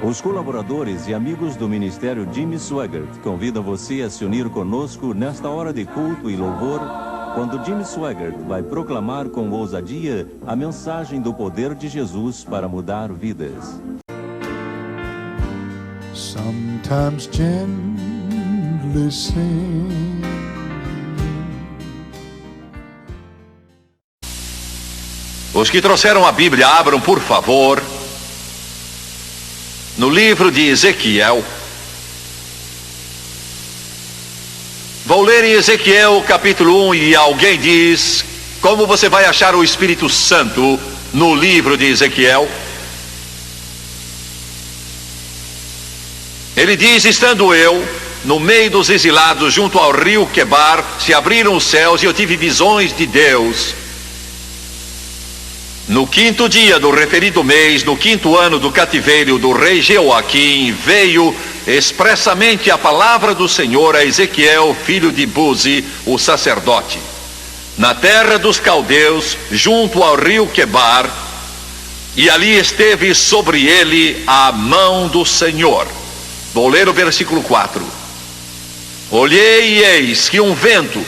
Os colaboradores e amigos do Ministério Jimmy Swaggart convidam você a se unir conosco nesta hora de culto e louvor, quando Jimmy Swaggart vai proclamar com ousadia a mensagem do poder de Jesus para mudar vidas. Sometimes gently sing. Os que trouxeram a Bíblia, abram, por favor, no livro de Ezequiel. Vou ler em Ezequiel capítulo 1 e alguém diz: como você vai achar o Espírito Santo no livro de Ezequiel? Ele diz: estando eu no meio dos exilados junto ao rio Quebar, se abriram os céus e eu tive visões de Deus. No 5º dia do referido mês, no 5º ano do cativeiro do rei Jeoaquim, veio expressamente a palavra do Senhor a Ezequiel, filho de Buzi, o sacerdote, na terra dos caldeus, junto ao rio Quebar, e ali esteve sobre ele a mão do Senhor. Vou ler o versículo 4. Olhei e eis que um vento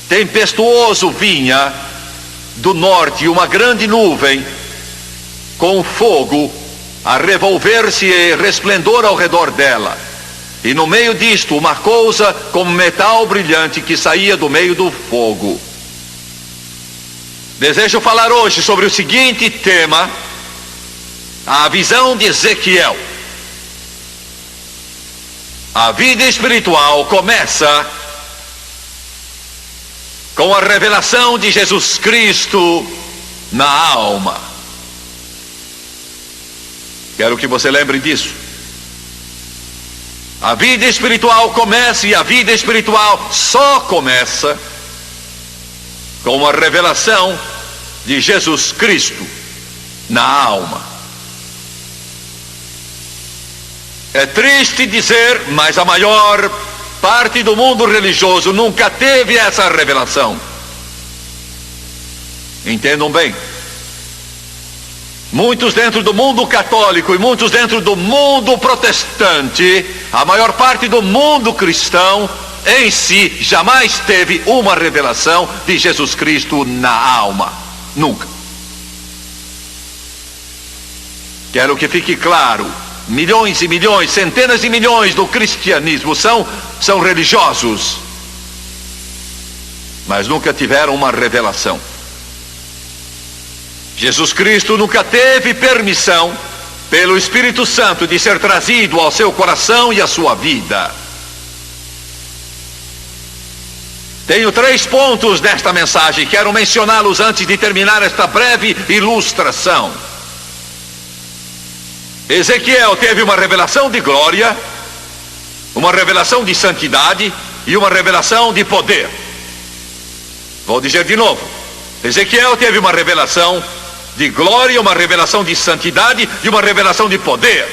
tempestuoso vinha do norte, uma grande nuvem com fogo a revolver-se e resplendor ao redor dela, e no meio disto uma coisa como metal brilhante que saía do meio do fogo. Desejo falar hoje sobre o seguinte tema: a visão de Ezequiel. A vida espiritual começa com a revelação de Jesus Cristo na alma. Quero que você lembre disso. A vida espiritual começa, e a vida espiritual só começa com a revelação de Jesus Cristo na alma. É triste dizer, mas a maior parte do mundo religioso nunca teve essa revelação. Entendam bem. Muitos dentro do mundo católico e muitos dentro do mundo protestante, a maior parte do mundo cristão em si jamais teve uma revelação de Jesus Cristo na alma. Nunca. Quero que fique claro. Milhões e milhões, centenas de milhões do cristianismo são religiosos, mas nunca tiveram uma revelação. Jesus Cristo nunca teve permissão pelo Espírito Santo de ser trazido ao seu coração e à sua vida. Tenho 3 pontos nesta mensagem, quero mencioná-los antes de terminar esta breve ilustração. Ezequiel teve uma revelação de glória, uma revelação de santidade e uma revelação de poder. Vou dizer de novo. Ezequiel teve uma revelação de glória, uma revelação de santidade e uma revelação de poder.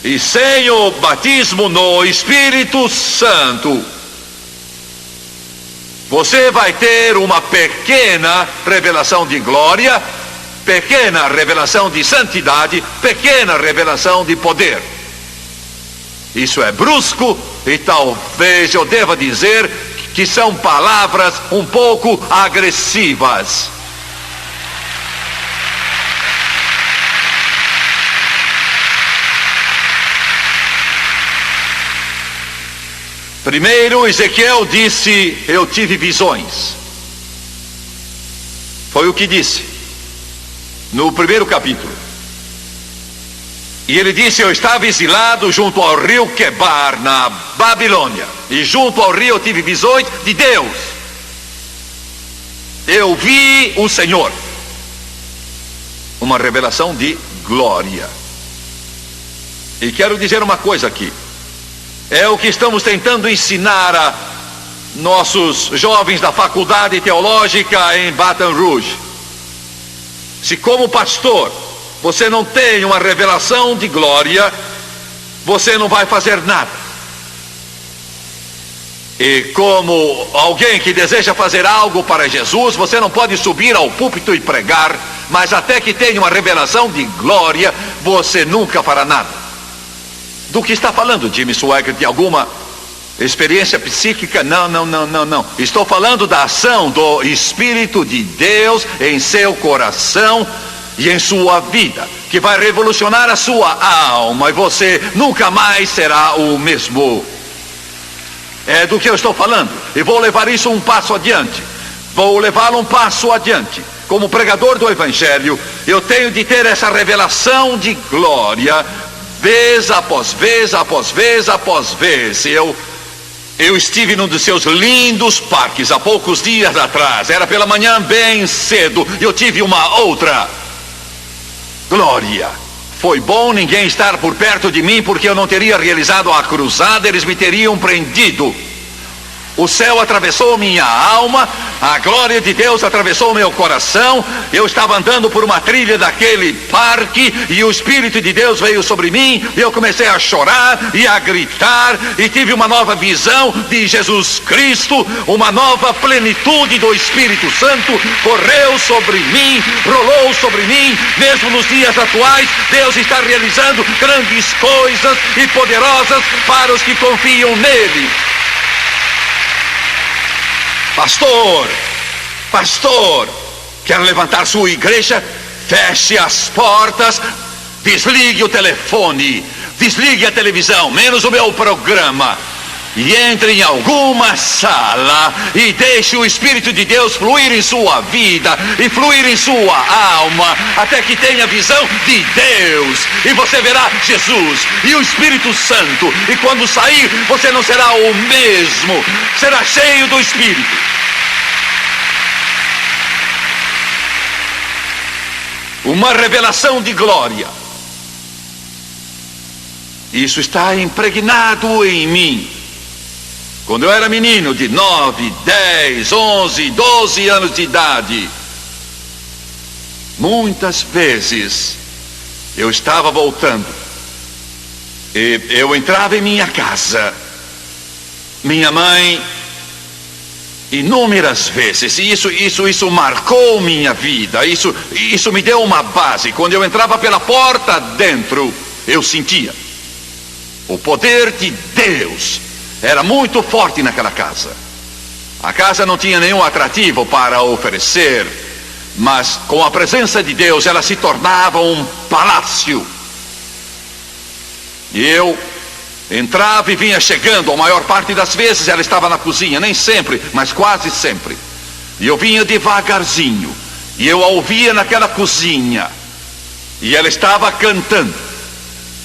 E sem o batismo no Espírito Santo, você vai ter uma pequena revelação de glória, pequena revelação de santidade, pequena revelação de poder. Isso é brusco e talvez eu deva dizer que são palavras um pouco agressivas. Primeiro, Ezequiel disse: eu tive visões. Foi o que disse no primeiro capítulo. E ele disse: eu estava exilado junto ao rio Quebar, na Babilônia, e junto ao rio eu tive visões de Deus. Eu vi o Senhor. Uma revelação de glória. E quero dizer uma coisa aqui. É o que estamos tentando ensinar a nossos jovens da faculdade teológica em Baton Rouge. Se como pastor você não tem uma revelação de glória, você não vai fazer nada. E como alguém que deseja fazer algo para Jesus, você não pode subir ao púlpito e pregar, mas até que tenha uma revelação de glória, você nunca fará nada. Do que está falando Jimmy Swaggart? De alguma experiência psíquica? Não. Estou falando da ação do Espírito de Deus em seu coração e em sua vida, que vai revolucionar a sua alma, e você nunca mais será o mesmo. É do que eu estou falando, e vou levar isso um passo adiante. Vou levá-lo um passo adiante. Como pregador do Evangelho, eu tenho de ter essa revelação de glória, vez após vez, após vez, após vez. Eu estive num dos seus lindos parques há poucos dias atrás. Era pela manhã bem cedo, e eu tive uma outra glória. Foi bom ninguém estar por perto de mim, porque eu não teria realizado a cruzada, eles me teriam prendido. O céu atravessou minha alma, a glória de Deus atravessou meu coração. Eu estava andando por uma trilha daquele parque e o Espírito de Deus veio sobre mim. E eu comecei a chorar e a gritar e tive uma nova visão de Jesus Cristo. Uma nova plenitude do Espírito Santo correu sobre mim, rolou sobre mim. Mesmo nos dias atuais, Deus está realizando grandes coisas e poderosas para os que confiam nele. Pastor, quer levantar sua igreja? Feche as portas, desligue o telefone, desligue a televisão, menos o meu programa, e entre em alguma sala e deixe o Espírito de Deus fluir em sua vida e fluir em sua alma, até que tenha visão de Deus, e você verá Jesus e o Espírito Santo, e quando sair você não será o mesmo, será cheio do Espírito. Uma revelação de glória. Isso está impregnado em mim. Quando eu era menino de 9, 10, 11, 12 anos de idade, muitas vezes eu estava voltando e eu entrava em minha casa. Minha mãe, inúmeras vezes, e isso marcou minha vida, isso me deu uma base. Quando eu entrava pela porta dentro, eu sentia o poder de Deus. Era muito forte naquela casa. A casa não tinha nenhum atrativo para oferecer, mas com a presença de Deus ela se tornava um palácio. E eu entrava e vinha chegando. A maior parte das vezes ela estava na cozinha, nem sempre, mas quase sempre. E eu vinha devagarzinho, e eu a ouvia naquela cozinha, e ela estava cantando,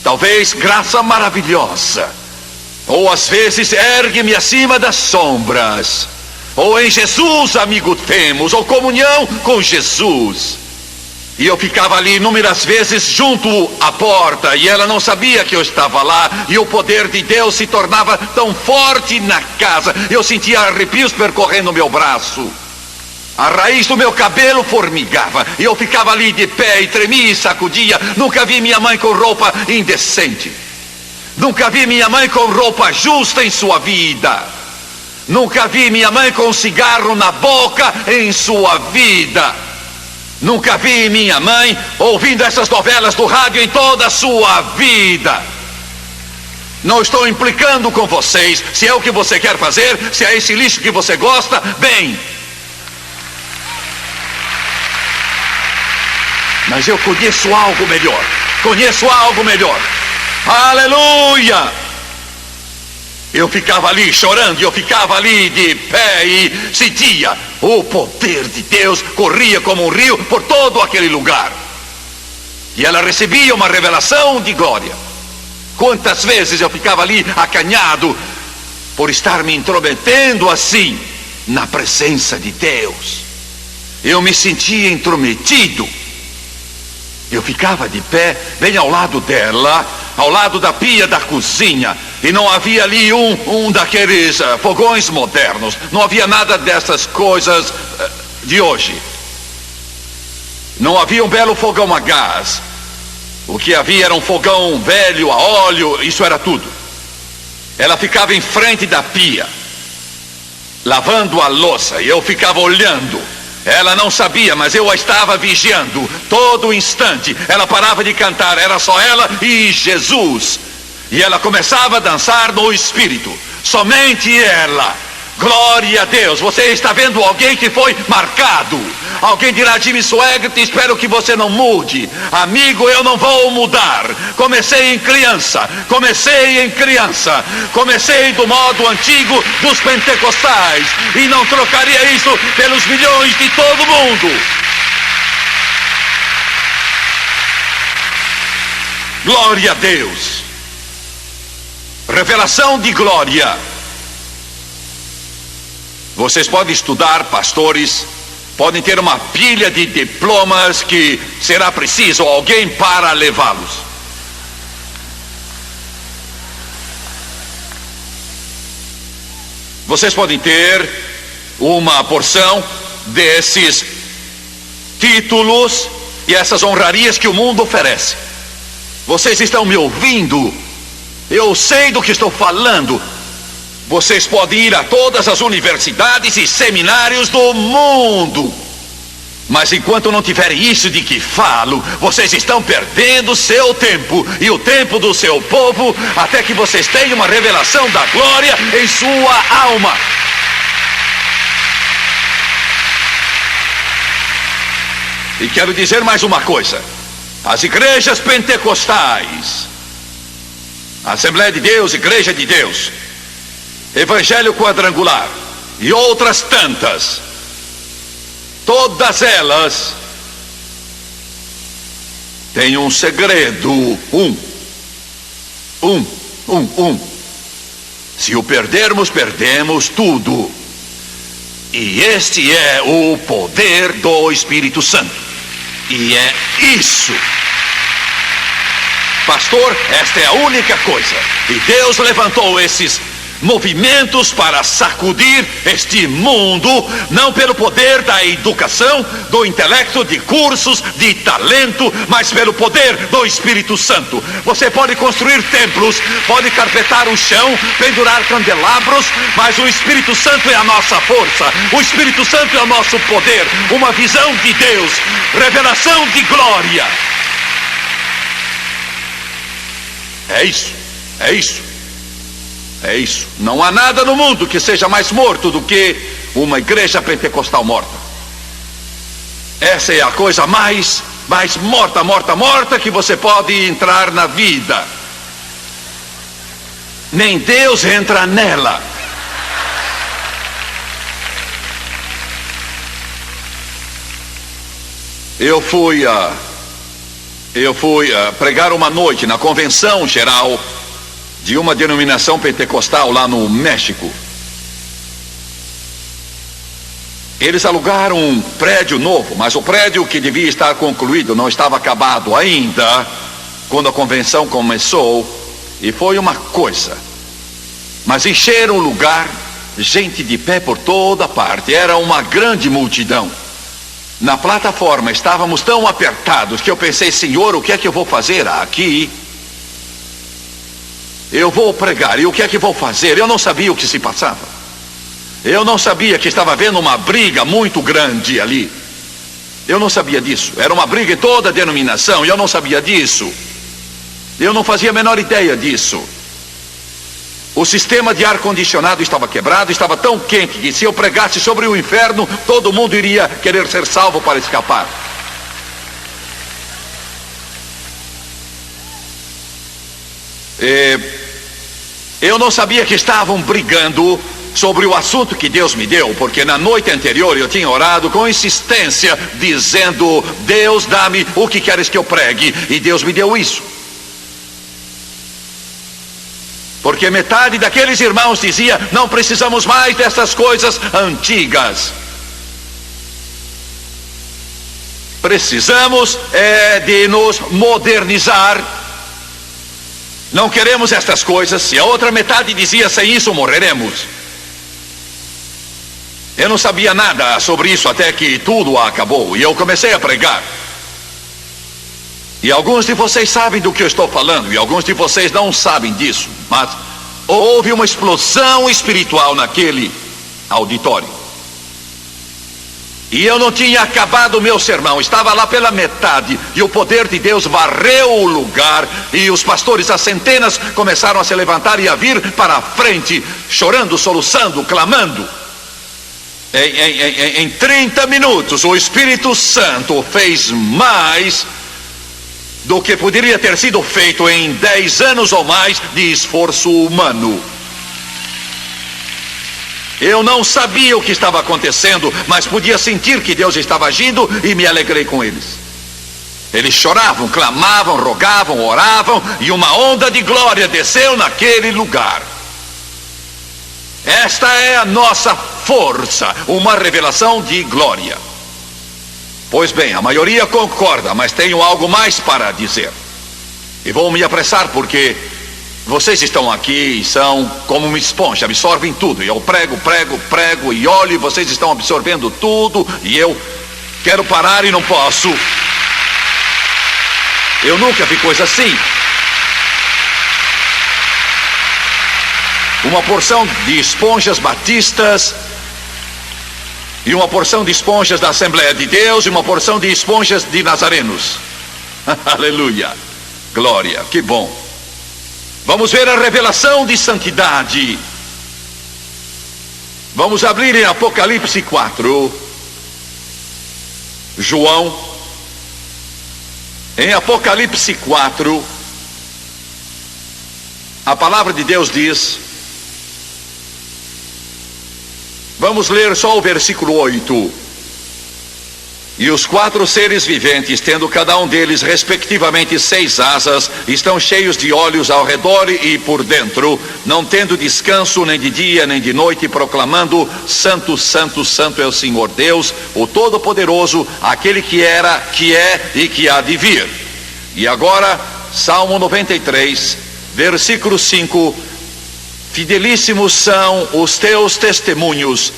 talvez graça maravilhosa, ou às vezes ergue-me acima das sombras, ou em Jesus amigo temos, ou comunhão com Jesus. E eu ficava ali inúmeras vezes junto à porta, e ela não sabia que eu estava lá, e o poder de Deus se tornava tão forte na casa. Eu sentia arrepios percorrendo o meu braço, a raiz do meu cabelo formigava, e eu ficava ali de pé e tremia e sacudia. Nunca vi minha mãe com roupa indecente, nunca vi minha mãe com roupa justa em sua vida, nunca vi minha mãe com um cigarro na boca em sua vida, nunca vi minha mãe ouvindo essas novelas do rádio em toda a sua vida. Não estou implicando com vocês. Se é o que você quer fazer, se é esse lixo que você gosta, bem. Mas eu conheço algo melhor. Conheço algo melhor. Aleluia! Eu ficava ali chorando, eu ficava ali de pé e sentia o poder de Deus, corria como um rio por todo aquele lugar. E ela recebia uma revelação de glória. Quantas vezes eu ficava ali acanhado por estar me intrometendo assim na presença de Deus. Eu me sentia intrometido. Eu ficava de pé bem ao lado dela, ao lado da pia da cozinha, e não havia ali um daqueles fogões modernos. Não havia nada dessas coisas de hoje. Não havia um belo fogão a gás. O que havia era um fogão velho a óleo, isso era tudo. Ela ficava em frente da pia, lavando a louça, e eu ficava olhando. Ela não sabia, mas eu a estava vigiando. Todo instante ela parava de cantar, era só ela e Jesus. E ela começava a dançar no Espírito. Somente ela. Glória a Deus. Você está vendo alguém que foi marcado. Alguém dirá: Jimmy Swaggart, espero que você não mude. Amigo, eu não vou mudar. Comecei em criança. Comecei do modo antigo dos pentecostais. E não trocaria isso pelos milhões de todo mundo. Glória a Deus. Revelação de glória. Vocês podem estudar, pastores, podem ter uma pilha de diplomas que será preciso alguém para levá-los. Vocês podem ter uma porção desses títulos e essas honrarias que o mundo oferece. Vocês estão me ouvindo? Eu sei do que estou falando. Vocês podem ir a todas as universidades e seminários do mundo. Mas enquanto não tiverem isso de que falo, vocês estão perdendo seu tempo e o tempo do seu povo, até que vocês tenham uma revelação da glória em sua alma. E quero dizer mais uma coisa. As igrejas pentecostais, Assembleia de Deus, Igreja de Deus, Evangelho Quadrangular e outras tantas, todas elas têm um segredo. Se o perdermos, perdemos tudo. E este é o poder do Espírito Santo. E é isso. Pastor, esta é a única coisa. E Deus levantou esses movimentos para sacudir este mundo, não pelo poder da educação, do intelecto, de cursos, de talento, mas pelo poder do Espírito Santo. Você pode construir templos, pode carpetar o chão, pendurar candelabros, mas o Espírito Santo é a nossa força, o Espírito Santo é o nosso poder, uma visão de Deus, revelação de glória. É isso. Não há nada no mundo que seja mais morto do que uma igreja pentecostal morta. Essa é a coisa mais morta que você pode entrar na vida. Nem Deus entra nela. Eu fui pregar uma noite na convenção geral de uma denominação pentecostal lá no México. Eles alugaram um prédio novo, mas o prédio que devia estar concluído não estava acabado ainda quando a convenção começou, e foi uma coisa. Mas encheram o lugar, gente de pé por toda parte, era uma grande multidão. Na plataforma estávamos tão apertados que eu pensei: Senhor, o que é que eu vou fazer aqui? Eu vou pregar, e o que é que vou fazer? Eu não sabia o que se passava. Eu não sabia que estava havendo uma briga muito grande ali. Eu não sabia disso. Era uma briga em toda a denominação, e eu não sabia disso. Eu não fazia a menor ideia disso. O sistema de ar-condicionado estava quebrado, estava tão quente que se eu pregasse sobre o inferno, todo mundo iria querer ser salvo para escapar. Eu não sabia que estavam brigando sobre o assunto que Deus me deu, porque na noite anterior eu tinha orado com insistência, dizendo: Deus, dá-me o que queres que eu pregue, e Deus me deu isso. Porque metade daqueles irmãos dizia: não precisamos mais dessas coisas antigas. Precisamos de nos modernizar. Não queremos estas coisas. E a outra metade dizia: sem isso morreremos. Eu não sabia nada sobre isso até que tudo acabou, e eu comecei a pregar. E alguns de vocês sabem do que eu estou falando, e alguns de vocês não sabem disso, mas houve uma explosão espiritual naquele auditório. E eu não tinha acabado o meu sermão, estava lá pela metade, e o poder de Deus varreu o lugar, e os pastores, às centenas, começaram a se levantar e a vir para a frente, chorando, soluçando, clamando. Em 30 minutos, o Espírito Santo fez mais do que poderia ter sido feito em 10 anos ou mais de esforço humano. Eu não sabia o que estava acontecendo, mas podia sentir que Deus estava agindo e me alegrei com eles. Eles choravam, clamavam, rogavam, oravam, e uma onda de glória desceu naquele lugar. Esta é a nossa força, uma revelação de glória. Pois bem, a maioria concorda, mas tenho algo mais para dizer. E vou me apressar porque vocês estão aqui e são como uma esponja, absorvem tudo. E eu prego e olho, e vocês estão absorvendo tudo, e eu quero parar e não posso. Eu nunca vi coisa assim. Uma porção de esponjas batistas, e uma porção de esponjas da Assembleia de Deus, e uma porção de esponjas de nazarenos. Aleluia, glória, que bom. Vamos ver a revelação de santidade. Vamos abrir em Apocalipse 4. João, em Apocalipse 4, a palavra de Deus diz, vamos ler só o versículo 8. E os 4 seres viventes, tendo cada um deles respectivamente 6 asas, estão cheios de olhos ao redor e por dentro, não tendo descanso nem de dia nem de noite, proclamando: Santo, Santo, Santo é o Senhor Deus, o Todo-Poderoso, aquele que era, que é e que há de vir. E agora, Salmo 93, versículo 5: Fidelíssimos são os teus testemunhos,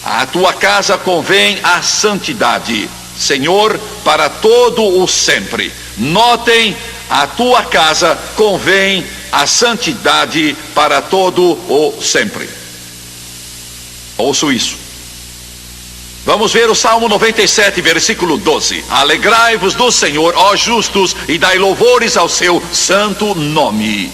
a tua casa convém a santidade, Senhor, para todo o sempre. Notem, a tua casa convém a santidade para todo o sempre. Ouço isso. Vamos ver o Salmo 97, versículo 12. Alegrai-vos do Senhor, ó justos, e dai louvores ao seu santo nome.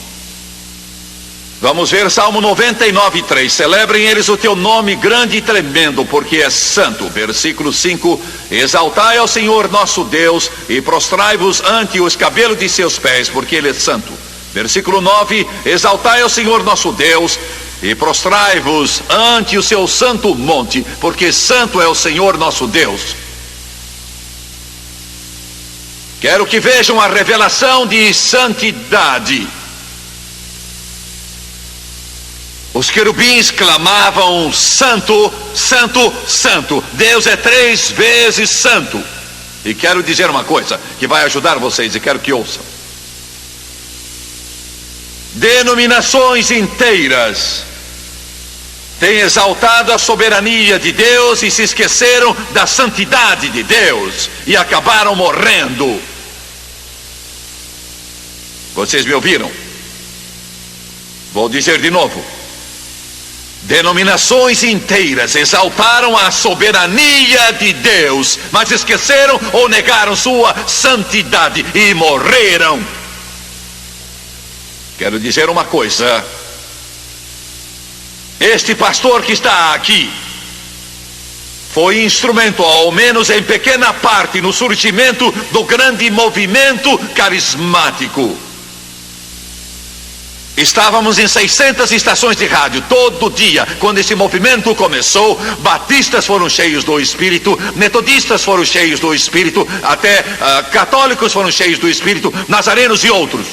Vamos ver Salmo 99, 3. Celebrem eles o teu nome grande e tremendo, porque é santo. Versículo 5. Exaltai ao Senhor nosso Deus e prostrai-vos ante o escabelo de seus pés, porque ele é santo. Versículo 9. Exaltai ao Senhor nosso Deus e prostrai-vos ante o seu santo monte, porque santo é o Senhor nosso Deus. Quero que vejam a revelação de santidade. Os querubins clamavam: Santo, Santo, Santo. Deus é 3 vezes santo. E quero dizer uma coisa que vai ajudar vocês, e quero que ouçam. Denominações inteiras têm exaltado a soberania de Deus e se esqueceram da santidade de Deus e acabaram morrendo. Vocês me ouviram? Vou dizer de novo. Denominações inteiras exaltaram a soberania de Deus, mas esqueceram ou negaram sua santidade e morreram. Quero dizer uma coisa. Este pastor que está aqui foi instrumento, ao menos em pequena parte, no surgimento do grande movimento carismático. Estávamos em 600 estações de rádio todo dia quando esse movimento começou. Batistas foram cheios do Espírito, metodistas foram cheios do Espírito, até católicos foram cheios do Espírito, nazarenos e outros.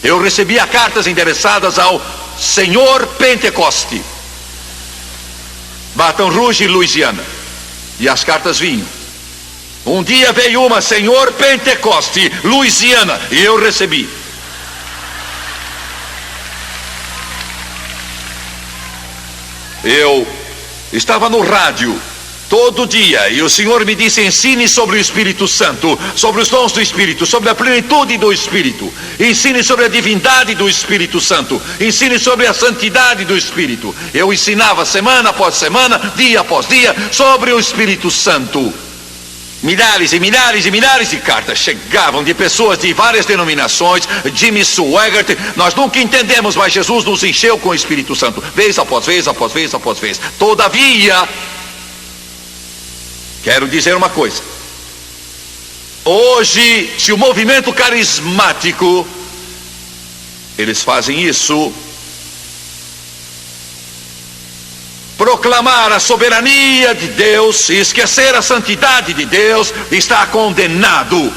Eu recebia cartas endereçadas ao Senhor Pentecoste, Baton Rouge, Louisiana, e as cartas vinham. Um dia veio uma: Senhor Pentecoste, Louisiana, e eu recebi. Eu estava no rádio todo dia, e o Senhor me disse: ensine sobre o Espírito Santo, sobre os dons do Espírito, sobre a plenitude do Espírito, ensine sobre a divindade do Espírito Santo, ensine sobre a santidade do Espírito. Eu ensinava semana após semana, dia após dia, sobre o Espírito Santo. Milhares e milhares e milhares de cartas chegavam de pessoas de várias denominações. Jimmy Swaggart, nós nunca entendemos, mas Jesus nos encheu com o Espírito Santo, vez após vez, após vez, após vez. Todavia, quero dizer uma coisa: hoje, se o movimento carismático, eles fazem isso, proclamar a soberania de Deus e esquecer a santidade de Deus, está condenado.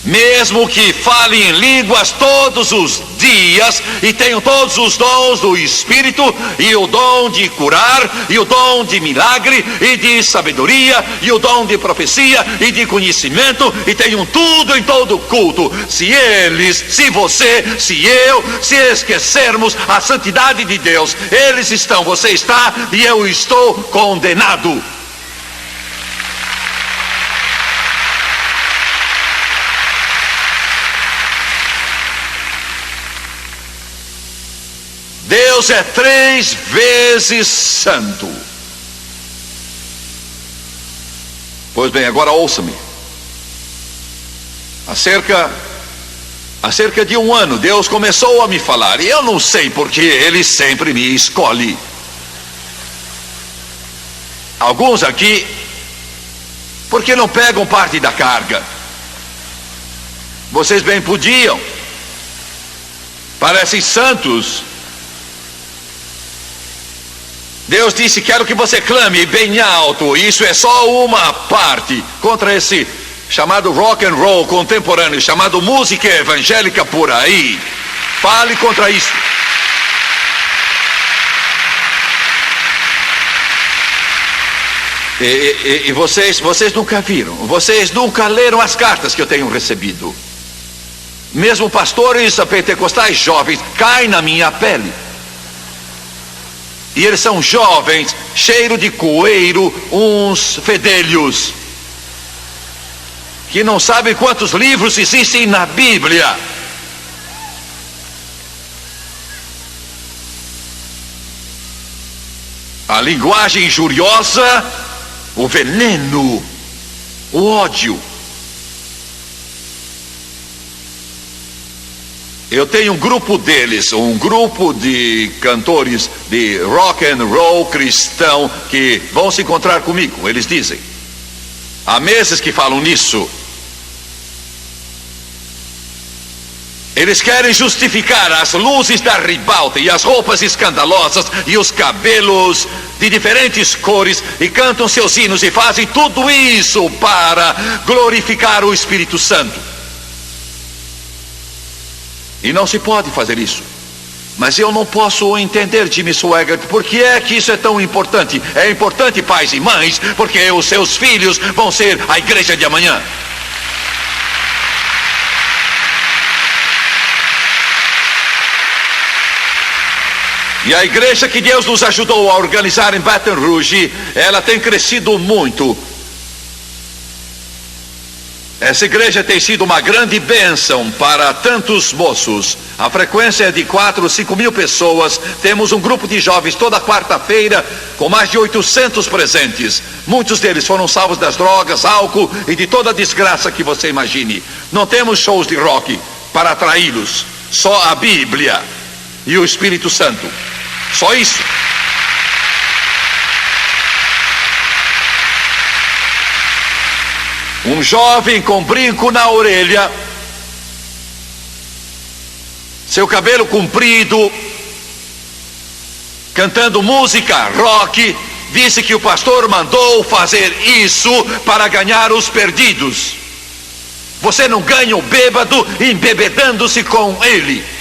Mesmo que fale em línguas todos os dias e tenham todos os dons do Espírito, e o dom de curar, e o dom de milagre, e de sabedoria, e o dom de profecia, e de conhecimento, e tenham tudo em todo culto, se eles, se você, se eu, se esquecermos a santidade de Deus, eles estão, você está, e eu estou condenado. Deus é 3 vezes santo. Pois bem, agora ouça-me. Há cerca de 1 ano, Deus começou a me falar, e eu não sei porque Ele sempre me escolhe. Alguns aqui, porque não pegam parte da carga. Vocês bem podiam, parecem santos. Deus disse: quero que você clame bem alto. Isso é só uma parte contra esse chamado rock and roll contemporâneo, chamado música evangélica por aí. Fale contra isso. E vocês nunca viram, vocês nunca leram as cartas que eu tenho recebido. Mesmo pastores pentecostais jovens caem na minha pele. E eles são jovens, cheiro de coeiro, uns fedelhos, que não sabem quantos livros existem na Bíblia. A linguagem injuriosa, o veneno, o ódio. Eu tenho um grupo deles, um grupo de cantores de rock and roll cristão que vão se encontrar comigo. Eles dizem, há meses que falam nisso. Eles querem justificar as luzes da ribalta e as roupas escandalosas e os cabelos de diferentes cores, e cantam seus hinos e fazem tudo isso para glorificar o Espírito Santo. E não se pode fazer isso. Mas eu não posso entender, Jimmy Swaggart, por que é que isso é tão importante? É importante, pais e mães, porque os seus filhos vão ser a igreja de amanhã. E a igreja que Deus nos ajudou a organizar em Baton Rouge, ela tem crescido muito. Essa igreja tem sido uma grande bênção para tantos moços. A frequência é de 4 ou 5 mil pessoas. Temos um grupo de jovens toda quarta-feira com mais de 800 presentes. Muitos deles foram salvos das drogas, álcool e de toda a desgraça que você imagine. Não temos shows de rock para atraí-los. Só a Bíblia e o Espírito Santo. Só isso. Um jovem com brinco na orelha, seu cabelo comprido, cantando música rock, disse que o pastor mandou fazer isso para ganhar os perdidos. Você não ganha o bêbado embebedando-se com ele.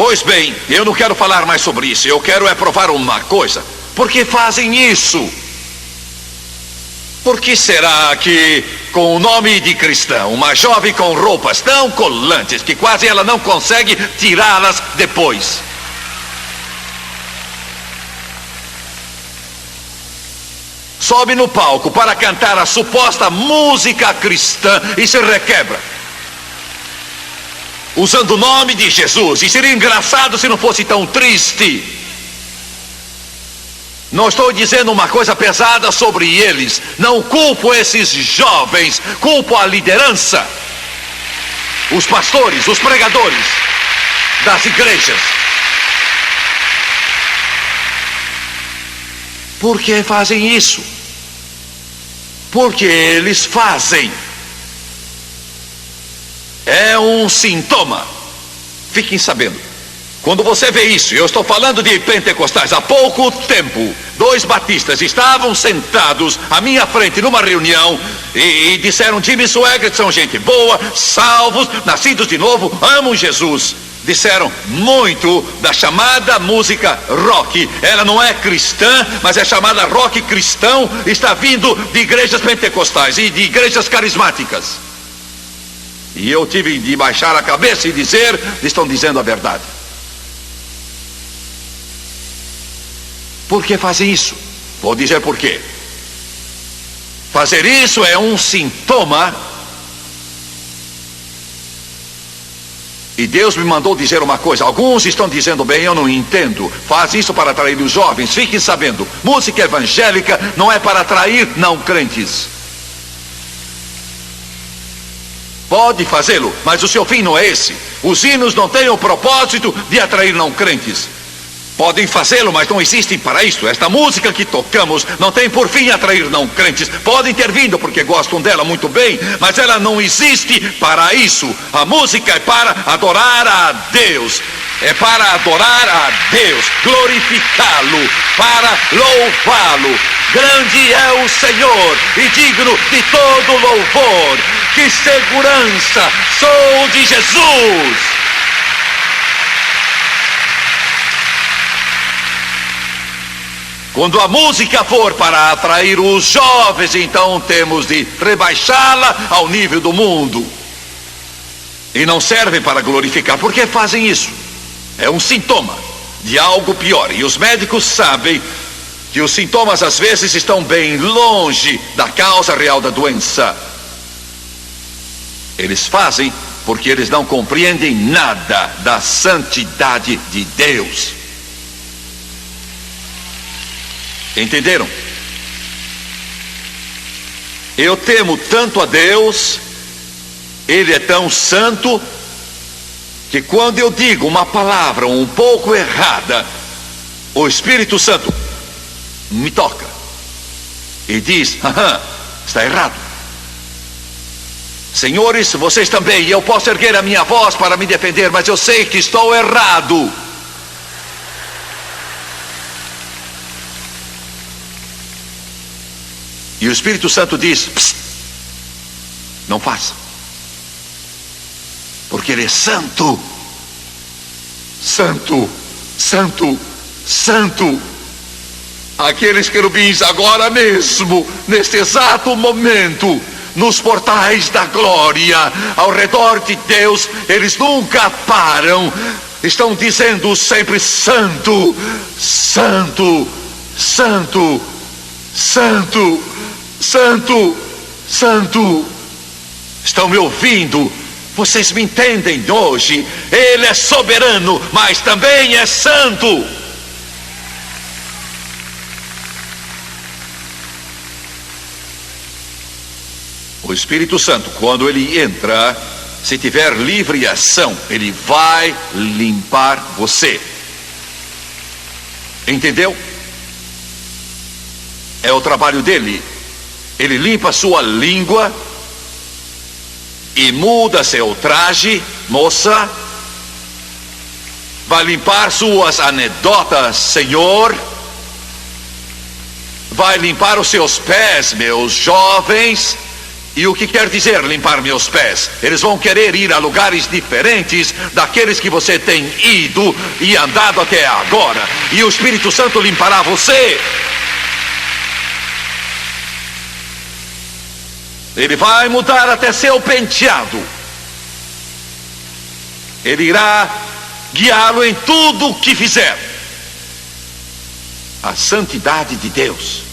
Pois bem, eu não quero falar mais sobre isso. Eu quero provar uma coisa. Por que fazem isso? Por que será que, com o nome de cristão, uma jovem com roupas tão colantes que quase ela não consegue tirá-las depois, sobe no palco para cantar a suposta música cristã e se requebra, usando o nome de Jesus? E seria engraçado se não fosse tão triste. Não estou dizendo uma coisa pesada sobre eles. Não culpo esses jovens. Culpo a liderança, os pastores, os pregadores das igrejas. Por que fazem isso? Porque eles fazem. É um sintoma. Fiquem sabendo. Quando você vê isso, eu estou falando de pentecostais, há pouco tempo, 2 batistas estavam sentados à minha frente numa reunião e disseram: Jimmy Swaggart são gente boa, salvos, nascidos de novo, amam Jesus. Disseram muito da chamada música rock. Ela não é cristã, mas é chamada rock cristão, está vindo de igrejas pentecostais e de igrejas carismáticas. E eu tive de baixar a cabeça e dizer: estão dizendo a verdade. Por que fazem isso? Vou dizer por quê. Fazer isso é um sintoma. E Deus me mandou dizer uma coisa. Alguns estão dizendo: bem, eu não entendo. Faz isso para atrair os jovens. Fiquem sabendo, música evangélica não é para atrair não crentes. Pode fazê-lo, mas o seu fim não é esse. Os hinos não têm o propósito de atrair não crentes. Podem fazê-lo, mas não existem para isso. Esta música que tocamos não tem por fim atrair não crentes. Podem ter vindo porque gostam dela muito bem, mas ela não existe para isso. A música é para adorar a Deus. É para adorar a Deus, glorificá-lo, para louvá-lo. Grande é o Senhor e digno de todo louvor. Que segurança! Sou de Jesus! Quando a música for para atrair os jovens, então temos de rebaixá-la ao nível do mundo. E não serve para glorificar. Por que fazem isso? É um sintoma de algo pior. E os médicos sabem que os sintomas às vezes estão bem longe da causa real da doença. Eles fazem porque eles não compreendem nada da santidade de Deus. Entenderam? Eu temo tanto a Deus, Ele é tão santo, que quando eu digo uma palavra um pouco errada, o Espírito Santo me toca e diz: está errado. Senhores, vocês também. Eu posso erguer a minha voz para me defender, mas eu sei que estou errado. E o Espírito Santo diz: psst, não faça, porque Ele é santo, santo, santo, santo. Aqueles querubins agora mesmo, neste exato momento, nos portais da glória, ao redor de Deus, eles nunca param, estão dizendo sempre: santo, santo, santo, santo, santo, santo. Estão me ouvindo? Vocês me entendem hoje? Ele é soberano, mas também é santo. O Espírito Santo, quando ele entra, se tiver livre ação, ele vai limpar você. Entendeu? É o trabalho dele. Ele limpa sua língua e muda seu traje, moça. Vai limpar suas anedotas, Senhor. Vai limpar os seus pés, meus jovens. E o que quer dizer limpar meus pés? Eles vão querer ir a lugares diferentes daqueles que você tem ido e andado até agora. E o Espírito Santo limpará você. Ele vai mudar até seu penteado. Ele irá guiá-lo em tudo o que fizer. A santidade de Deus.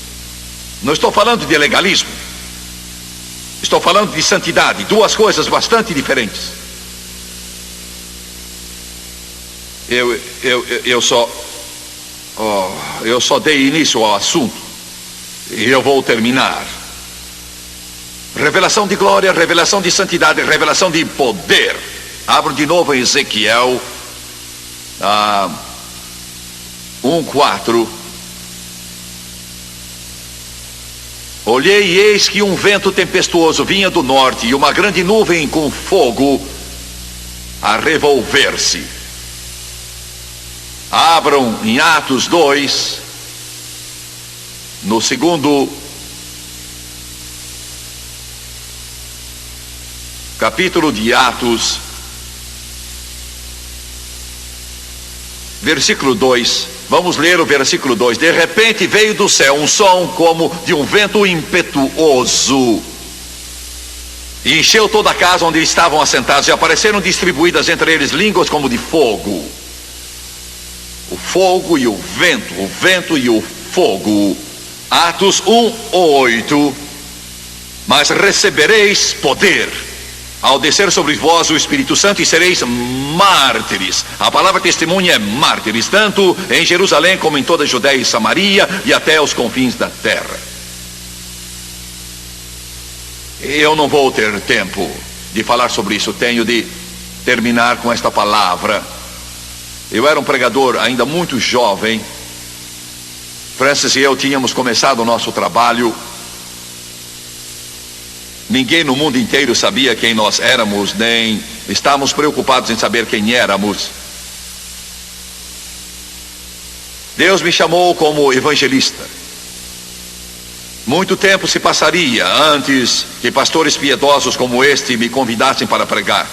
Não estou falando de legalismo. Estou falando de santidade. Duas coisas bastante diferentes. Eu só dei início ao assunto. E eu vou terminar. Revelação de glória, revelação de santidade, revelação de poder. Abro de novo em Ezequiel 1:4. Olhei e eis que um vento tempestuoso vinha do norte e uma grande nuvem com fogo a revolver-se. Abram em Atos 2, no segundo capítulo de Atos, versículo 2. Vamos ler o versículo 2. De repente veio do céu um som como de um vento impetuoso e encheu toda a casa onde estavam assentados, e apareceram distribuídas entre eles línguas como de fogo. O fogo e o vento e o fogo. Atos 1:8. Mas recebereis poder ao descer sobre vós o Espírito Santo, e sereis mártires. A palavra testemunha é mártires, tanto em Jerusalém como em toda a Judéia e Samaria e até os confins da terra. Eu não vou ter tempo de falar sobre isso. Tenho de terminar com esta palavra. Eu era um pregador ainda muito jovem. Francis e eu tínhamos começado o nosso trabalho. Ninguém no mundo inteiro sabia quem nós éramos, nem estávamos preocupados em saber quem éramos. Deus me chamou como evangelista. Muito tempo se passaria antes que pastores piedosos como este me convidassem para pregar.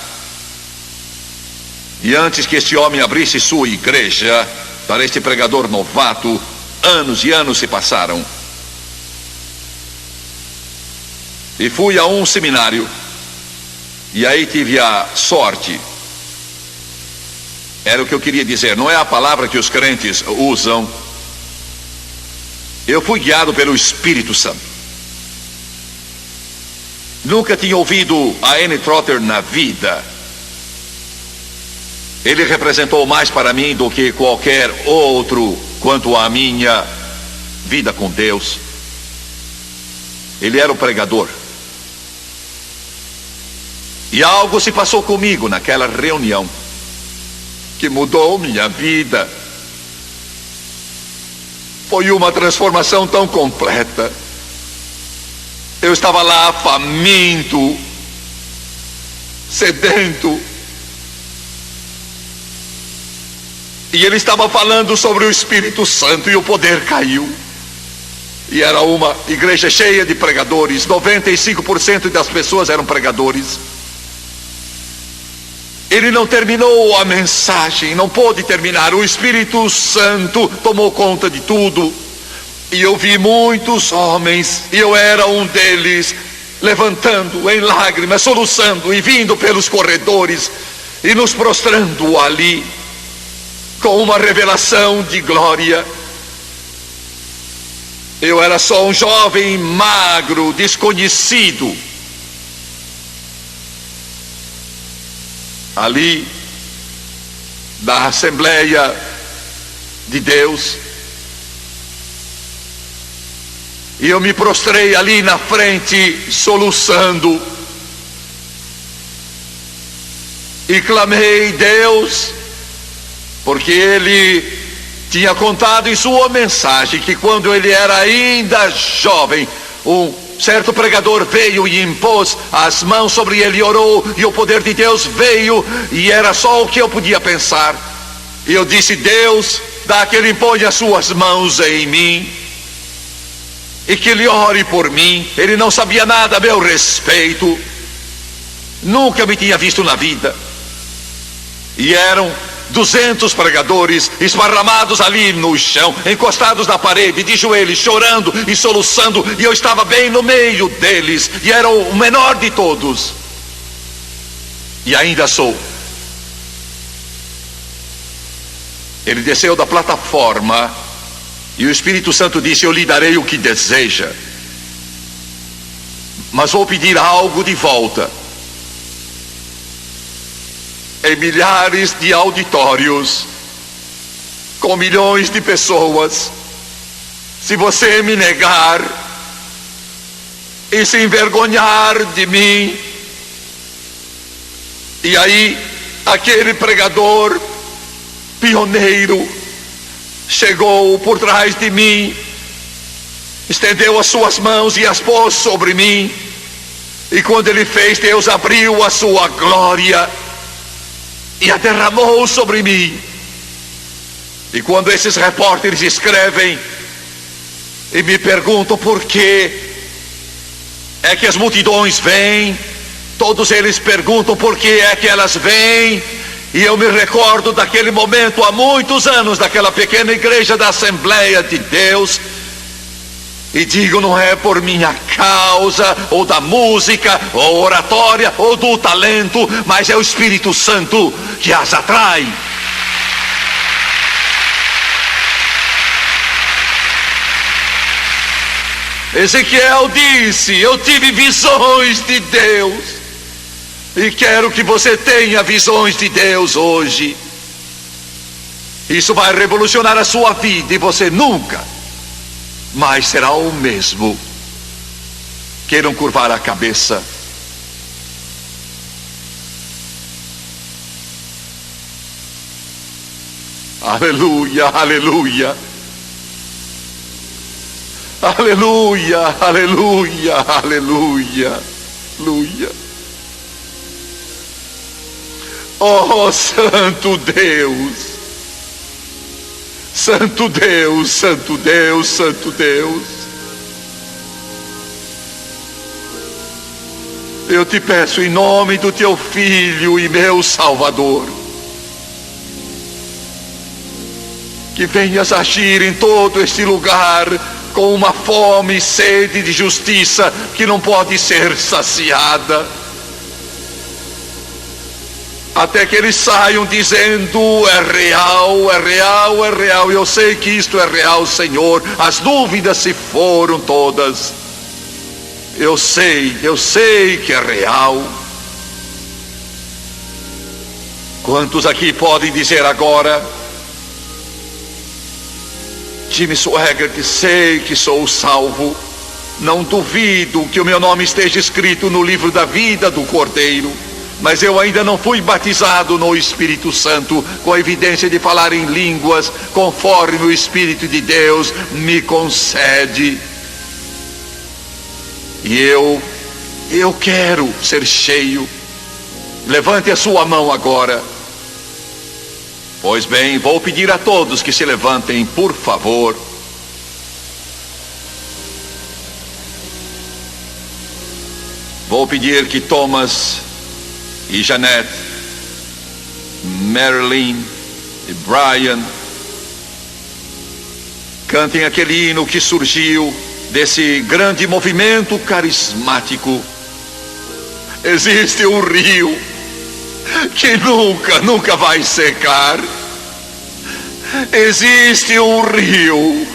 E antes que este homem abrisse sua igreja para este pregador novato, anos e anos se passaram. E fui a um seminário, e aí tive a sorte. Era o que eu queria dizer, não é a palavra que os crentes usam. Eu fui guiado pelo Espírito Santo. Nunca tinha ouvido a Anne Trotter na vida. Ele representou mais para mim do que qualquer outro quanto à minha vida com Deus. Ele era o pregador. E algo se passou comigo naquela reunião que mudou minha vida. Foi uma transformação tão completa. Eu estava lá faminto, sedento, e ele estava falando sobre o Espírito Santo, e o poder caiu. E era uma igreja cheia de pregadores. 95% das pessoas eram pregadores. Ele não terminou a mensagem, não pôde terminar. O Espírito Santo tomou conta de tudo. E eu vi muitos homens, e eu era um deles, levantando em lágrimas, soluçando e vindo pelos corredores e nos prostrando ali com uma revelação de glória. Eu era só um jovem magro, desconhecido. Ali, da Assembleia de Deus, e eu me prostrei ali na frente, soluçando, e clamei: Deus, porque ele tinha contado em sua mensagem que quando ele era ainda jovem, um certo pregador veio e impôs as mãos sobre ele e orou, e o poder de Deus veio, e era só o que eu podia pensar. E eu disse: Deus, dá que ele impõe as suas mãos em mim, e que ele ore por mim. Ele não sabia nada a meu respeito, nunca me tinha visto na vida, e eram 200 pregadores esparramados ali no chão, encostados na parede, de joelhos, chorando e soluçando, e eu estava bem no meio deles, e era o menor de todos, e ainda sou. Ele desceu da plataforma e o Espírito Santo disse: eu lhe darei o que deseja, mas vou pedir algo de volta. Em milhares de auditórios, com milhões de pessoas, se você me negar e se envergonhar de mim, e aí aquele pregador pioneiro chegou por trás de mim, estendeu as suas mãos e as pôs sobre mim, e quando ele fez, Deus abriu a sua glória e a derramou sobre mim. E quando esses repórteres escrevem e me perguntam por que é que as multidões vêm, todos eles perguntam por que é que elas vêm, e eu me recordo daquele momento há muitos anos, daquela pequena igreja da Assembleia de Deus, e digo: não é por minha causa, ou da música, ou oratória, ou do talento, mas é o Espírito Santo que as atrai. Ezequiel disse: eu tive visões de Deus, e quero que você tenha visões de Deus hoje. Isso vai revolucionar a sua vida, e você nunca mais será o mesmo. Queiram curvar a cabeça. Aleluia, aleluia. Aleluia, aleluia, aleluia, aleluia. Oh, Santo Deus, Santo Deus, Santo Deus, Santo Deus, eu te peço em nome do teu Filho e meu Salvador, que venhas agir em todo este lugar com uma fome e sede de justiça que não pode ser saciada, até que eles saiam dizendo: é real, é real, é real. E eu sei que isto é real, Senhor. As dúvidas se foram todas. Eu sei que é real. Quantos aqui podem dizer agora: Jimmy Swaggart, sei que sou salvo, não duvido que o meu nome esteja escrito no livro da vida do Cordeiro, mas eu ainda não fui batizado no Espírito Santo, com a evidência de falar em línguas, conforme o Espírito de Deus me concede. E eu quero ser cheio. Levante a sua mão agora. Pois bem, vou pedir a todos que se levantem, por favor. Vou pedir que Thomas e Jeanette, Marilyn e Brian cantem aquele hino que surgiu desse grande movimento carismático. Existe um rio que nunca vai secar. Existe um rio.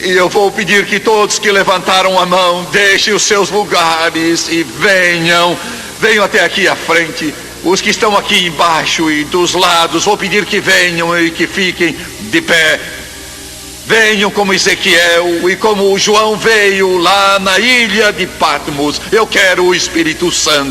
E eu vou pedir que todos que levantaram a mão deixem os seus lugares e venham até aqui à frente. Os que estão aqui embaixo e dos lados, vou pedir que venham e que fiquem de pé. Venham como Ezequiel e como João veio lá na ilha de Patmos. Eu quero o Espírito Santo.